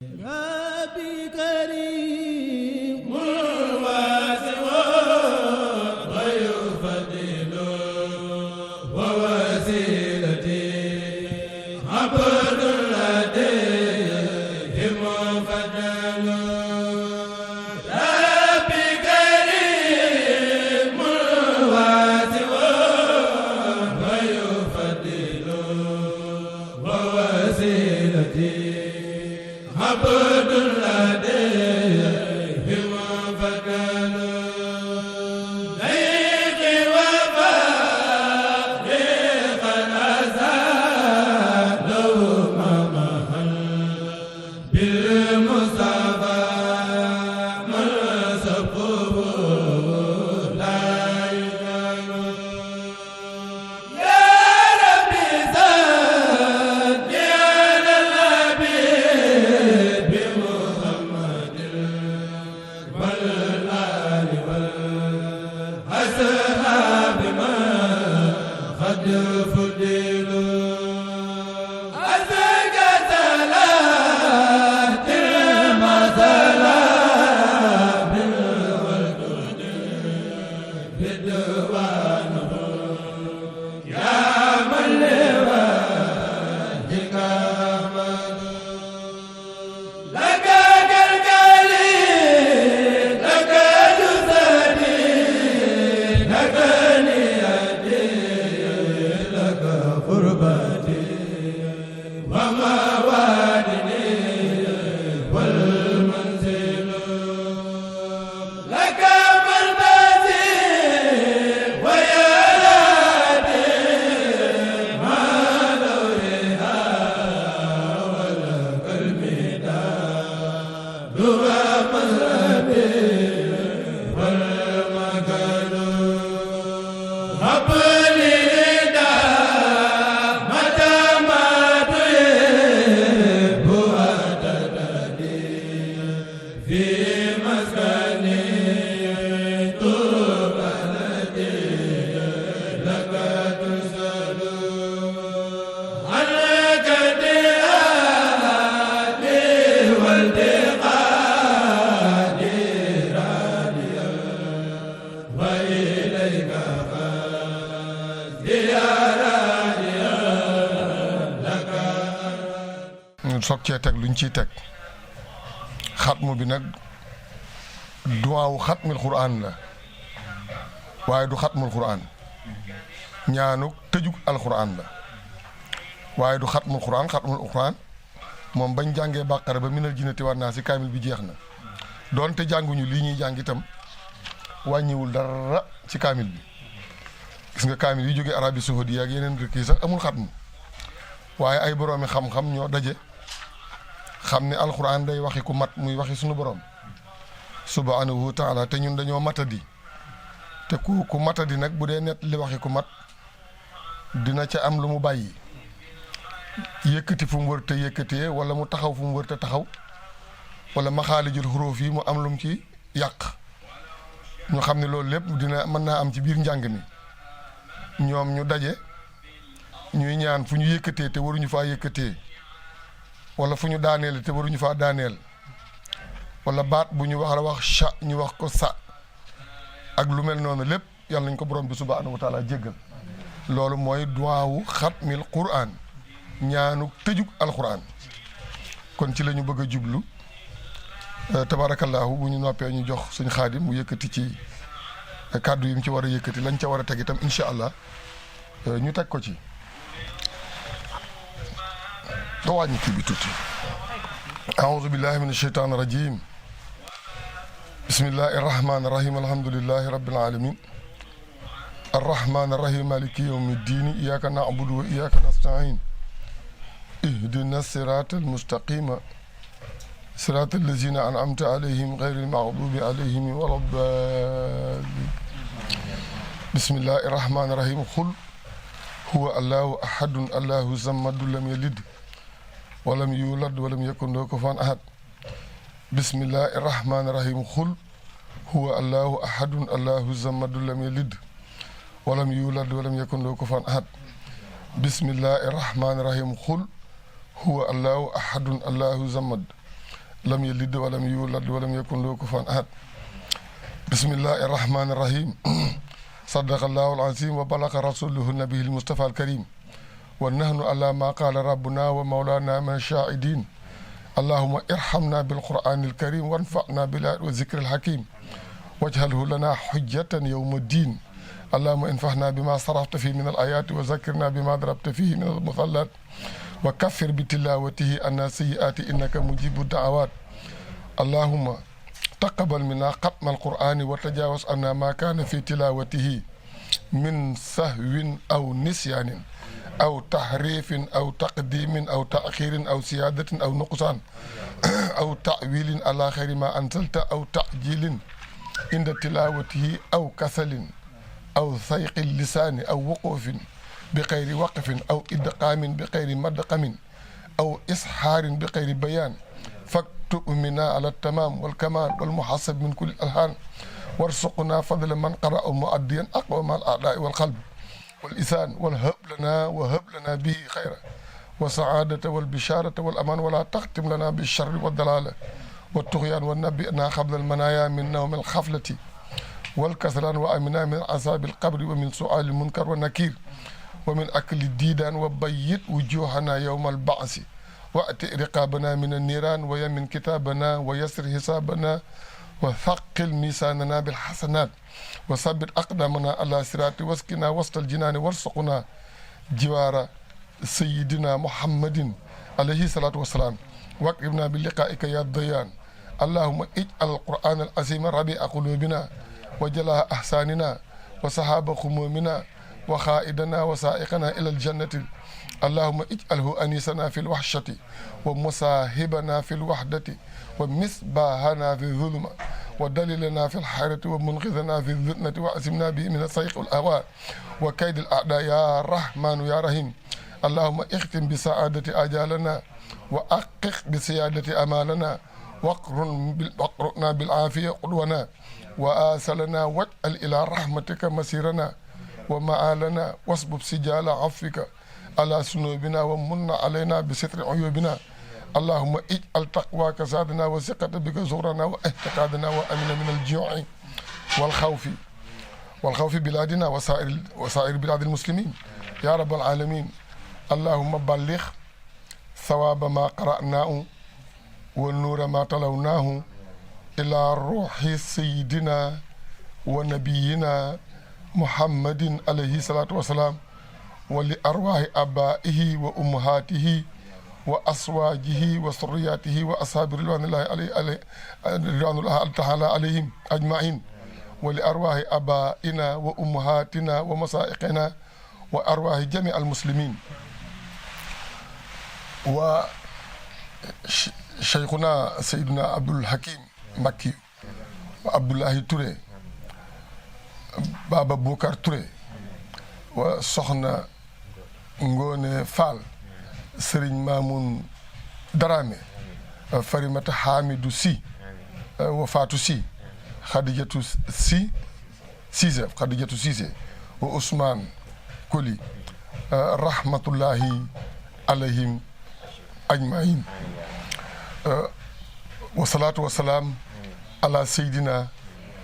Rabbi Karim soog cee teg luñ ciy teg xatmu bi nag duwaawu xatmil quraan la waaye du xatmul quraan ñaanu tëjug alquraan la waaye du xatmul quraan moom bañ jàngee bàqara ba minal jinnati wan naasi kaamil bi jeex na doonte jànguñu lii ñuy jàng itam wàññiwul dara ci kaamil bi gis nga kaamil yi jógee Arabie Saoudite ak yeneen dëkk yi sax amul xatmu waaye ay boroomi xam-xam ñoo daje xam ne alxuraan day waxi ku mat muy waxi sunu borom subhaanahu wa taala te ñun dañoo matadi te ku matadi nag bu dee net li waxi ku mat dina ca am lu mu bàyyi yëkkati fu mu wër te yëkkatee wala mu taxaw fu mu wër te taxaw wala maxaalijul xuróof yi mu am lu mu ci yàq ñu xam ne loolu lépp dina mën naa am ci biir njàng mi ñoom ñu daje ñuy ñaan fu ñu yëkkatee te waruñu faa yëkkatee wala fu ñu daaneel te waruñu faa daaneel wala baat bu ñu wax la wax cha ñu wax ko sa ak lu mel noonu lépp yàlla nañ ko borom bi subhaanahu wa taala jéggal loolu mooy duwaawu xatmil quraan ñaanu tëjug alquran kon ci la ñu bëgg a jublu tabaarakallaahu bu ñu noppee ñu jox suñ xaadim mu yëkkati ci kàddu yi mu ci war a yëkkati lañ ca war a teg itam incha allah ñu teg ko ci da wàññi kii bi tuuti aoudu billahi min asheytaan irajim bismillahi irrahmani irrahim alhamdulilahi rabbil alamin arrahmani irrahim maliki yawmi ddini iyaka na'budu wa iyaka nasta'in ihdina sirata almustaqima sirata allazina an'amta alayhim gayri almaghdubi alayhim wala ddallin bismillahi irrahmani irrahim qul huwa allahu ahadun allahu samadu lam yalid walam yulad walam yakun lahu kufuwan ahad bismillahi irrahmani irrahim qul huwa allahu ahadun allahu samadu lam yalid walam yulad walam yakun lahu kufuwan ahad bismillahi irrahmani irrahim qul huwa allahu ahadun allahu samad لم يلد ولم يولد ولم يكن له كفوا أحد. بسم الله الرحمن الرحيم. صدق الله العظيم وبلغ رسوله النبي المصطفى الكريم، ونحن على ما قال ربنا ومولانا من الشاهدين. اللهم ارحمنا بالقرآن الكريم وانفعنا بالآيات والذكر الحكيم، واجعله لنا حجة يوم الدين. اللهم انفعنا بما صرفت فيه من الآيات وذكرنا بما ضربت فيه من المثلات، وكفر بتلاوته عنا سيئات إنك مجيب الدعوات. اللهم تقبل منا ختم القرآن وتجاوز عنا ما كان في تلاوته من سهو أو نسيان أو تحريف أو تقديم أو تأخير أو سيادة أو نقصان أو تأويل على خير ما أنزلت أو تعجيل عند تلاوته أو كسل أو ثيق اللسان أو وقوف بغير وقف أو إدقام بغير مدقم أو إسحار بغير بيان، فاكتب منا على التمام والكمال والمحاسب من كل الألحان، وارزقنا فضل من قرأ مؤديا أقوى مع الأعداء والقلب والإثان، وهب لنا به خيرا وسعادة والبشارة والأمان، ولا تختم لنا بالشر والضلالة والطغيان، والنبئنا قبل المنايا من نوم الخفلة والكسلان، وأمنا من عذاب القبر ومن سؤال المنكر والنكير ومن أكل الديدان، وبيت وجوهنا يوم البعث، وأت رقابنا من النيران، ويمن كتابنا ويسر حسابنا، وثقل ميزاننا بالحسنات، وثبت أقدامنا على صراط، واسقنا وسط الجنان، وارزقنا جوار سيدنا محمد عليه الصلاة والسلام، واكرمنا بلقائك يا الضيان. اللهم اجعل القرآن العظيم ربيع قلوبنا وجلاء أحساننا وسحاب خمومنا وخائدنا وسائقنا إلى الجنة. اللهم اجعله أنيسنا في الوحشة ومصاحبنا في الوحدة ومصباحنا في الظلمة ودليلنا في الحيرة ومنقذنا في الذنة، وأسمنا به من السيق والأهواء وكيد الأعداء يا رحمن يا رحيم. اللهم اختم بسعادة آجالنا وأقق بسيادة أمالنا، واقرنا بالعافية قدونا، وآسلنا واجعل إلى رحمتك مسيرنا ومآلنا، واصبب سجال عفوك على سنوبنا ومن علينا بستر عيوبنا. اللهم اجعل تقواك زادنا وثقة بك زورنا واعتقادنا، وأمنا من الجوع والخوف بلادنا وسائر بلاد المسلمين يا رب العالمين. اللهم بلغ ثواب ما قرأناه والنور ما تلوناه إلى روح سيدنا ونبينا محمد عليه الصلاة والسلام، ولأرواح آبائه وأمهاته وأزواجه وذرياته وأصحاب رضوان الله تعالى عليهم أجمعين، ولأرواح آبائنا وأمهاتنا ومشايخنا وأرواح جميع المسلمين. وشيخنا سيدنا عبد الحكيم مكي وعبد الله توري بابا بوكار توري وسخنا ngone Fall Serigne Mamoun Darame Farimata Hamidou Sy Wafatou Sy Khadijatou Sy Cissé Khadijatou Cissé wa Ousmane Koli rahmatullahi alayhim ajmain. Wassalatu wassalam ala Seydina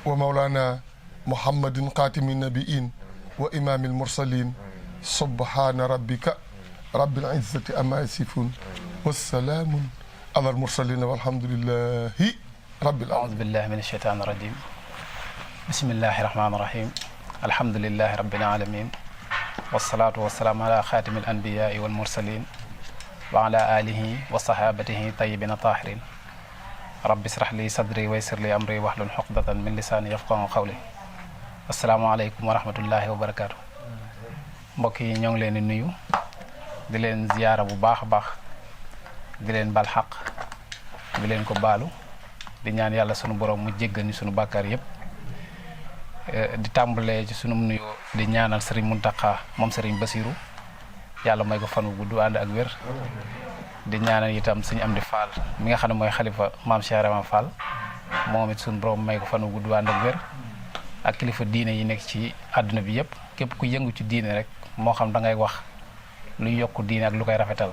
wa Maulana Muhammadin Khatimin Nabiin wa Imamil Mursalin. Subhana rabbika rabbil izzati amma yasifun wassalamun ala al-mursalin walhamdulillahi rabbil alamin. A'udhu billahi minash shaitanir rajim. Bismillahir rahmanir rahim. Alhamdulillahi rabbil alamin. Wassalatu wassalamu ala khatimil anbiya'i wal mursalin wa ala alihi wa sahabatihi tayyibin tahirin. Rabbi israh li sadri wa yassir li amri wahlul 'uqdatan min lisani yafqahu qawli. Assalamu alaykum wa rahmatullahi wa barakatuh. Mbokk yi ñoo ngi leen di nuyu di leen ziyaara bu baax a baax di leen bal xaq di leen ko baalu di ñaan yàlla sunu borom mu jéggal ñu sunu bàkkaar yépp di tàmbalee ci sunu nuyu di ñaanal Serigne Mountakha moom Serigne Bassirou yàlla may ko fan wu gudd ànd ak wér di ñaanal itam Serigne Amdi Fall mi nga xam ne mooy xalifa maam Cheikh Rama Fall moom it sunu borom may ko fan wu gudd ànd ak wér ak kilifa diine yi nekk ci àdduna bi yépp képp ku yëngu ci diine rek moo xam da ngay wax lu yokk diine ak lu koy rafetal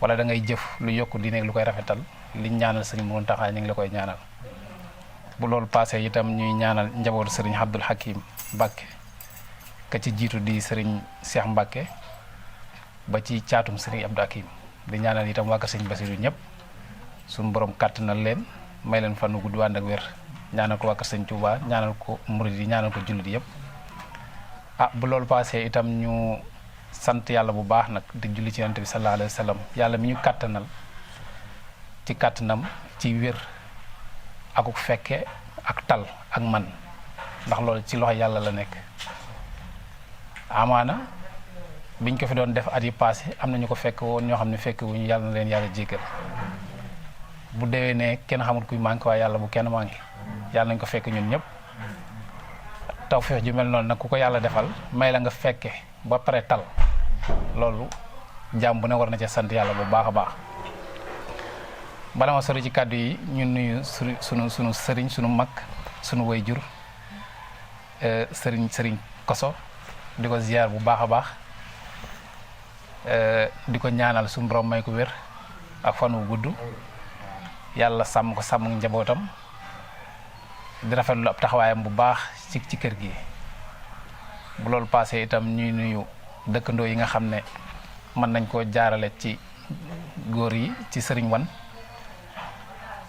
wala da ngay jëf lu yokk diine ak lu koy rafetal liñ ñaanal sëriñ Mountakha ñu ngi la koy ñaanal. bu loolu passé itam ñuy ñaanal njabootu sëriñ Abdul Hakim Mbacke ka ci jiitu di sëriñ Cheikh Mbacke ba ci caatum sëriñ Abdou Hakim di ñaanal itam waa kër sëriñ Basiru ñëpp suñu borom kàttanal leen may leen fanu gudd ànd ak wér ñaanal ko waa kër sëriñ Touba ñaanal ko murid yi ñaanal ko jullit yëpp. bu loolu passé itam ñu sant yàlla bu baax nag di julli ci yonent bi sallallahu alayhi wa sallam yàlla mi ñu kàttanal ci kàttanam ci wér akuk fekke ak tal ak man ndax loolu ci loxo yàlla la nekk. amaana biñ ko fi doon def at yi passé am na ñu ko fekk woon ñoo xam ne fekk wuñu yàlla na leen yàlla jéggal bu déwee ne kenn xamul kuy manqué waaye yàlla bu kenn manqué yàlla nañ ko fekk ñun ñëpp. tawfeex ju mel noonu nag ku ko yàlla defal may la nga fekke ba pare tal loolu jàmm bu ne war na ca sant yàlla bu baax a baax. bala ma sori ci kàddu yi ñun nuyu sunu sëriñ sunu mag sunu waajur sëriñ Koso di ko ziar bu baax a baax di ko ñaanal suñu borom may ko wér ak fan wu gudd yàlla sàmm ko sàmm njabootam di rafetlu ab taxawaayam bu baax ci kër gi. bu loolu passé itam ñuy nuyu dëkkandoo yi nga xam ne mën nañ koo jaarale ci góor yi ci sëriñ Wan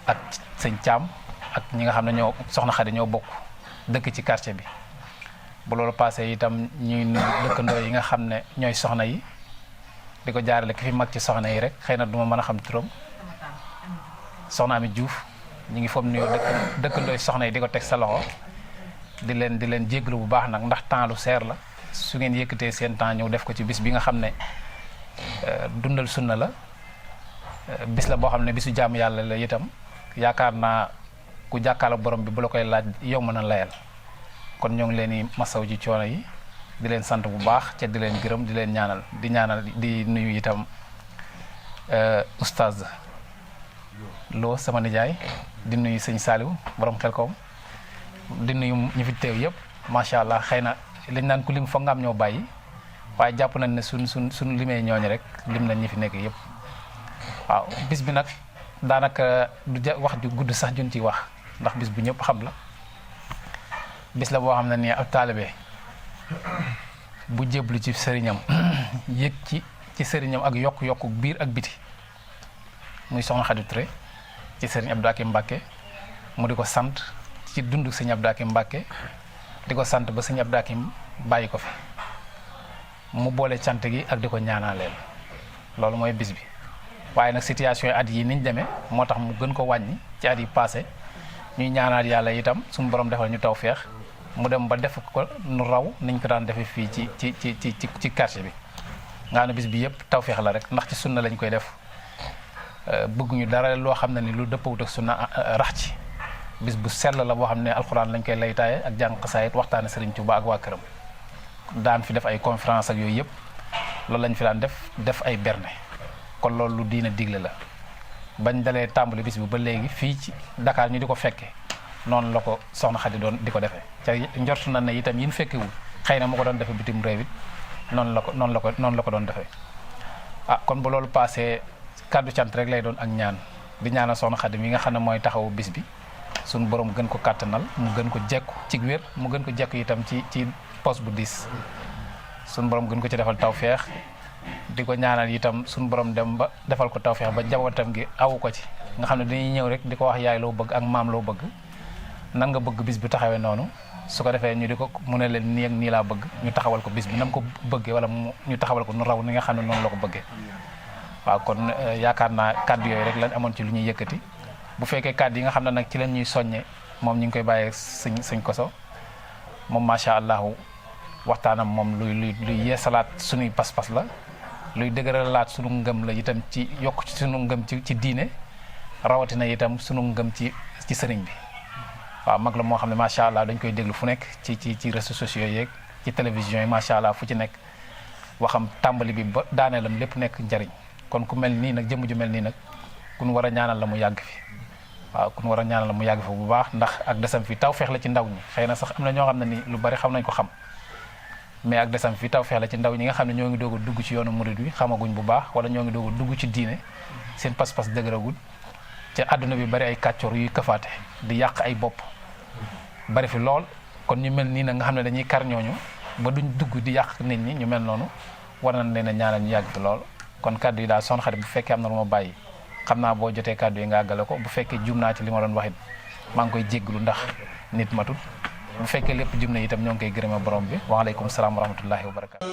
ak sëñ Caam ak ñi nga xam ne ñoo soxna Xadi ñoo bokk dëkk ci quartier bi. bu loolu passé itam ñuy nuyu dëkkandoo yi nga xam ne ñooy soxna yi di ko jaarale ki fi mag ci soxna yi rek xëy na duma mën a xam turam soxna Ami Diouf ñu ngi foog nuyu dëkkandoo soxna yi di ko teg sa loxo di leen jéggalu bu baax nag ndax temps lu seer la su ngeen yëkkatee seen temps ñëw def ko ci bis bi nga xam ne dundal sunna la bis la boo xam ne bisu jaamu yàlla la itam yaakaar naa ku jàkkaarloo borom bi bu la koy laaj yow mën a layal kon ñoo ngi leen di masaw ci coono yi di leen sant bu baax ca di leen gërëm di leen ñaanal di nuyu itam oustaz Lo sama nijaay di nuyu sëñ Saliou borom Xelkom di nuyu ñu fi teew yëpp macha allah xëy na liñ naan ku lim foog nga am ñoo bàyyi waaye jàpp nañ ne suñ limee ñooñu rek lim nañ ñi fi nekk yëpp. waaw bis bi nag daanaka du wax ju gudd sax juñ ciy wax ndax bis bu ñëpp xam la bis la boo xam ne nii ab taalibe bu jéblu ci sëriñam yëg ci sëriñam ak yokk biir ak biti muy soxna Xadi Touré ci sëriñ Abdou Hakim Mbacke mu di ko sant ci dundu sëriñ Abdou Hakim Mbacke di ko sant ba sëriñ Abdou Hakim bàyyi ko fi mu boole cant gi ak di ko ñaanaleel loolu mooy bis bi. waaye nag situation yi at yi niñ demee moo tax mu gën ko wàññi ci at yi passé ñuy ñaanaat yàlla itam suñu borom defal ñu tawfeex mu dem ba def ko nu raw niñ ko daan defee fii ci quartier bi nga xam ne bis bi yëpp tawfeex la rek ndax ci sunna lañ koy def bëgguñu dara loo xam ne ni lu dëppawut ak sunna rax ci bis bu sell la boo xam ne alxuraan lañ koy laytaaye ak jàng xasaayit waxtaane Sëriñ Tuubaa ak waa këram daan fi def ay conférence ak yooyu yëpp loolu lañ fi daan def ay berne kon loolu lu diina digle la bañ dalee tàmbali bis bi ba léegi fii ci Dakar ñu di ko fekke noonu la ko soxna Xadi doon di ko defee ca njort na ne itam yin fekkewul xëy na mu ko doon defee bitim réew it noonu la ko doon defee. kon bu loolu passé kàddu cant rek lay doon ak ñaan di ñaanal soxna Xadi mi nga xam ne mooy taxawu bis bi suñu borom gën ko kàttanal mu gën ko jekku ci wér mu gën ko jekku itam ci poste bu diis suñu borom gën ko ci defal tawfeex di ko ñaanal itam suñu borom dem ba defal ko tawfeex ba njabootam gi awu ko ci nga xam ne dañuy ñëw rek di ko wax yaay loo bëgg ak maam loo bëgg nan nga bëgg bis bi taxawee noonu su ko defee ñu di ko mu ne leen nii ak nii laa bëgg ñu taxawal ko bis bi nam ko bëggee wala ñu taxawal ko nu raw ni nga xam ne noonu la ko bëggee. waaw kon yaakaar naa kàddu yooyu rek lañ amoon ci lu ñuy yëkkati bu fekkee kàddu yi nga xam ne nag ci leen ñuy soññe moom ñu ngi koy bàyyee sëñ Koso moom macha allah waxtaanam moom luy yeesalaat suñuy pas-pas la luy dëgëralaat sunu ngëm la itam ci yokk ci sunu ngëm ci diine rawatina itam sunu ngëm ci sëriñ bi. waaw mag la moo xam ne macha allah dañ koy déglu fu nekk ci réseaux sociaux yeeg ci télévision yi macha allah fu ci nekk waxam tàmbali bi ba daaneelam lépp nekk njariñ kon ku mel nii nag jëmm ju mel nii nag ku nu war a ñaanal la mu yàgg fi. waaw ku nu war a ñaanal la mu yàgg fi bu baax ndax ak desam fi tawfeex la ci ndaw ñi xëy na sax am na ñoo xam ne ni lu bari xam nañ ko xam mais ak desam fi tawfeex la ci ndaw ñi nga xam ne ñoo ngi doog a dugg ci yoonu murid wi xamaguñ bu baax wala ñoo ngi doog a dugg ci diine seen pas-pas dëgëragul ci àdduna bi bari ay kàccoor yuy këfaate di yàq ay bopp bari fi lool kon ñu mel nii nag nga xam ne dañuy kar ñooñu ba duñ dugg di yàq nit ñi ñu mel noonu war nañ leen a ñaanal ñu yàgg fi lool kon kàddu yi daal Soxna Xadi bu fekkee am na lu ma bàyyi xam naa boo jotee kàddu yi nga àggale ko bu fekkee jum naa ci li ma doon waxit maa ngi koy jégglu ndax nit matut bu fekkee lépp jum na itam ñoo ngi koy gërëma borom bi waaleykum salaam wa rahmatullahi wa barakatu